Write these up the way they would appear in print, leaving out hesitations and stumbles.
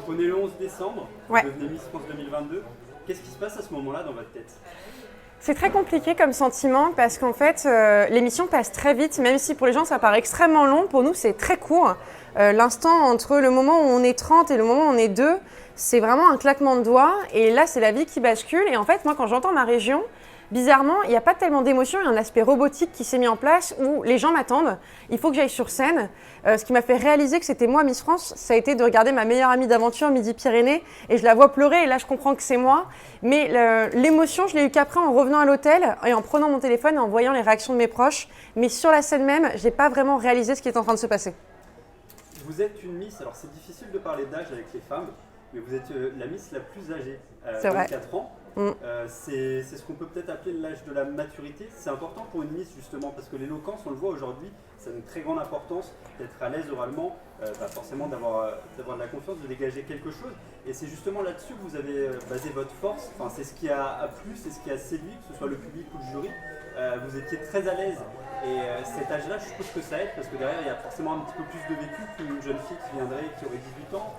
on est le 11 décembre, Ouais. vous devenez Miss France 2022. Qu'est-ce qui se passe à ce moment-là dans votre tête? C'est très compliqué comme sentiment parce qu'en fait, l'émission passe très vite, même si pour les gens ça paraît extrêmement long, pour nous c'est très court. L'instant entre le moment où on est 30 et le moment où on est 2, c'est vraiment un claquement de doigts et là c'est la vie qui bascule. Et en fait, moi quand j'entends ma région, bizarrement, il n'y a pas tellement d'émotion, il y a un aspect robotique qui s'est mis en place où les gens m'attendent, il faut que j'aille sur scène. Ce qui m'a fait réaliser que c'était moi Miss France, ça a été de regarder ma meilleure amie d'aventure, Midi-Pyrénées, et je la vois pleurer et là je comprends que c'est moi. Mais l'émotion, je l'ai eu qu'après en revenant à l'hôtel et en prenant mon téléphone et en voyant les réactions de mes proches. Mais sur la scène même, je n'ai pas vraiment réalisé ce qui est en train de se passer. Vous êtes une Miss, alors c'est difficile de parler d'âge avec les femmes, mais vous êtes la Miss la plus âgée, C'est vrai. 24 ans. C'est ce qu'on peut peut-être appeler l'âge de la maturité. C'est important pour une Miss justement parce que l'éloquence, on le voit aujourd'hui, ça a une très grande importance d'être à l'aise oralement, forcément d'avoir de la confiance, de dégager quelque chose. Et c'est justement là-dessus que vous avez basé votre force. Enfin, c'est ce qui a plu, c'est ce qui a séduit, que ce soit le public ou le jury. Vous étiez très à l'aise. Et cet âge-là, je trouve que ça aide parce que derrière, il y a forcément un petit peu plus de vécu qu'une jeune fille qui viendrait, qui aurait 18 ans.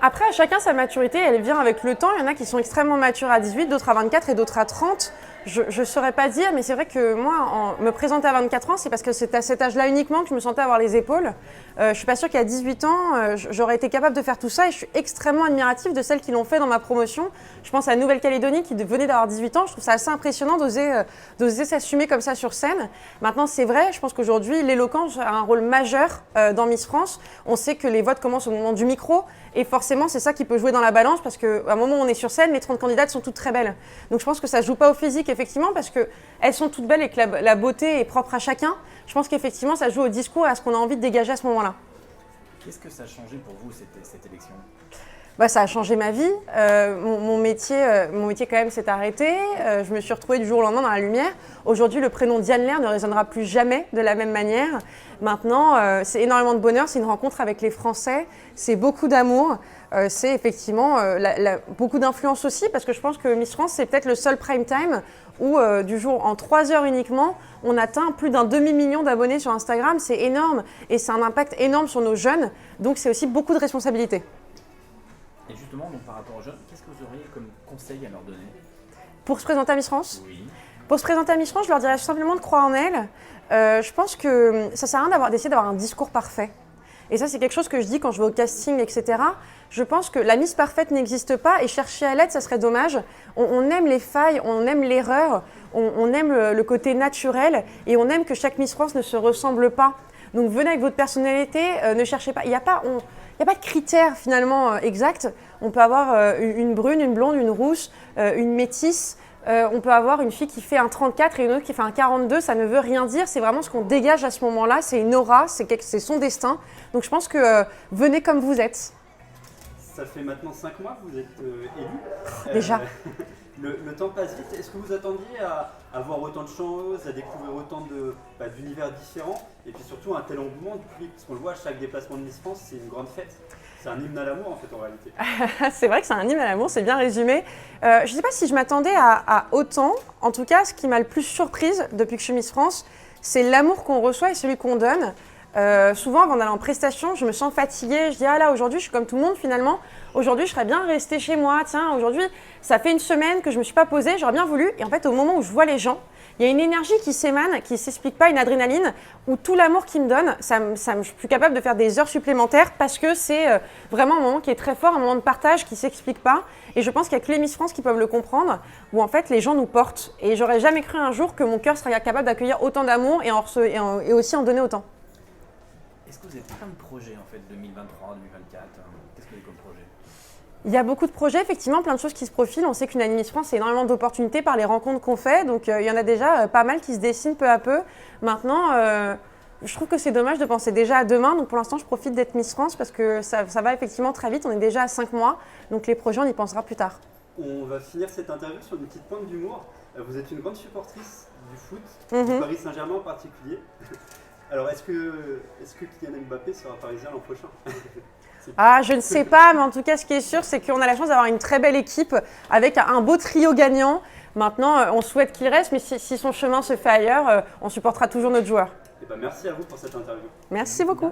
Après, chacun sa maturité, elle vient avec le temps. Il y en a qui sont extrêmement matures à 18, d'autres à 24 et d'autres à 30. Je ne saurais pas dire, mais c'est vrai que moi, me présenter à 24 ans, c'est parce que c'est à cet âge-là uniquement que je me sentais avoir les épaules. Je ne suis pas sûre qu'à 18 ans, j'aurais été capable de faire tout ça et je suis extrêmement admirative de celles qui l'ont fait dans ma promotion. Je pense à Nouvelle-Calédonie qui venait d'avoir 18 ans. Je trouve ça assez impressionnant d'oser s'assumer comme ça sur scène. Maintenant, c'est vrai, je pense qu'aujourd'hui, l'éloquence a un rôle majeur dans Miss France. On sait que les votes commencent au moment du micro et forcément, c'est ça qui peut jouer dans la balance parce qu'à un moment où on est sur scène, les 30 candidates sont toutes très belles. Donc je pense que ça ne joue pas au physique, effectivement, parce qu'elles sont toutes belles et que la beauté est propre à chacun. Je pense qu'effectivement, ça joue au discours et à ce qu'on a envie de dégager à ce moment-là. Qu'est-ce que ça a changé pour vous, cette élection? Ça a changé ma vie. Mon métier quand même s'est arrêté. Je me suis retrouvée du jour au lendemain dans la lumière. Aujourd'hui, le prénom Diane Lair ne résonnera plus jamais de la même manière. Maintenant, c'est énormément de bonheur, c'est une rencontre avec les Français, c'est beaucoup d'amour, c'est effectivement beaucoup d'influence aussi, parce que je pense que Miss France, c'est peut-être le seul prime time où du jour en 3 heures uniquement, on atteint plus d'un demi-million d'abonnés sur Instagram. C'est énorme et c'est un impact énorme sur nos jeunes. Donc c'est aussi beaucoup de responsabilités. Et justement, donc, par rapport aux jeunes, qu'est-ce que vous auriez comme conseil à leur donner? Pour se présenter à Miss France? Oui. Pour se présenter à Miss France, je leur dirais simplement de croire en elles. Je pense que ça ne sert à rien d'essayer d'avoir un discours parfait. Et ça, c'est quelque chose que je dis quand je vais au casting, etc. Je pense que la Miss parfaite n'existe pas et chercher à l'être, ça serait dommage. On aime les failles, on aime l'erreur, on aime le côté naturel et on aime que chaque Miss France ne se ressemble pas. Donc venez avec votre personnalité, ne cherchez pas. Il n'y a pas de critères finalement exacts. On peut avoir une brune, une blonde, une rousse, une métisse. On peut avoir une fille qui fait un 34 et une autre qui fait un 42, ça ne veut rien dire, c'est vraiment ce qu'on dégage à ce moment-là, c'est une aura, c'est son destin. Donc je pense que venez comme vous êtes. Ça fait maintenant 5 mois que vous êtes élue. Déjà. Le temps passe vite. Est-ce que vous attendiez à voir autant de choses, à découvrir autant d'univers différents et puis surtout un tel engouement du public? Parce qu'on le voit, chaque déplacement de Miss France, c'est une grande fête. C'est un hymne à l'amour en fait en réalité. C'est vrai que c'est un hymne à l'amour, c'est bien résumé. Je ne sais pas si je m'attendais à autant. En tout cas, ce qui m'a le plus surprise depuis que je suis Miss France, c'est l'amour qu'on reçoit et celui qu'on donne. Souvent, avant d'aller en prestation, je me sens fatiguée. Je dis, ah là, aujourd'hui, je suis comme tout le monde finalement. Aujourd'hui, je serais bien restée chez moi. Tiens, aujourd'hui, ça fait une semaine que je ne me suis pas posée. J'aurais bien voulu. Et en fait, au moment où je vois les gens, il y a une énergie qui s'émane, qui ne s'explique pas, une adrénaline, où tout l'amour qu'ils me donnent, je suis plus capable de faire des heures supplémentaires parce que c'est vraiment un moment qui est très fort, un moment de partage qui ne s'explique pas. Et je pense qu'il n'y a que les Miss France qui peuvent le comprendre, où en fait, les gens nous portent. Et j'aurais jamais cru un jour que mon cœur serait capable d'accueillir autant d'amour et aussi en donner autant. Est-ce que vous avez plein de projets en fait 2023, 2024? Qu'est-ce que vous avez comme projet? Il y a beaucoup de projets, effectivement, plein de choses qui se profilent. On sait qu'une année Miss France, c'est énormément d'opportunités par les rencontres qu'on fait. Donc, il y en a déjà pas mal qui se dessinent peu à peu. Maintenant, je trouve que c'est dommage de penser déjà à demain. Donc, pour l'instant, je profite d'être Miss France parce que ça va effectivement très vite. On est déjà à 5 mois. Donc, les projets, on y pensera plus tard. On va finir cette interview sur une petite pointe d'humour. Vous êtes une grande supportrice du foot, du Paris Saint-Germain en particulier. Alors, est-ce que Kylian Mbappé sera parisien l'an prochain? Ah, je ne sais pas, mais en tout cas, ce qui est sûr, c'est qu'on a la chance d'avoir une très belle équipe avec un beau trio gagnant. Maintenant, on souhaite qu'il reste, mais si son chemin se fait ailleurs, on supportera toujours notre joueur. Merci à vous pour cette interview. Merci beaucoup.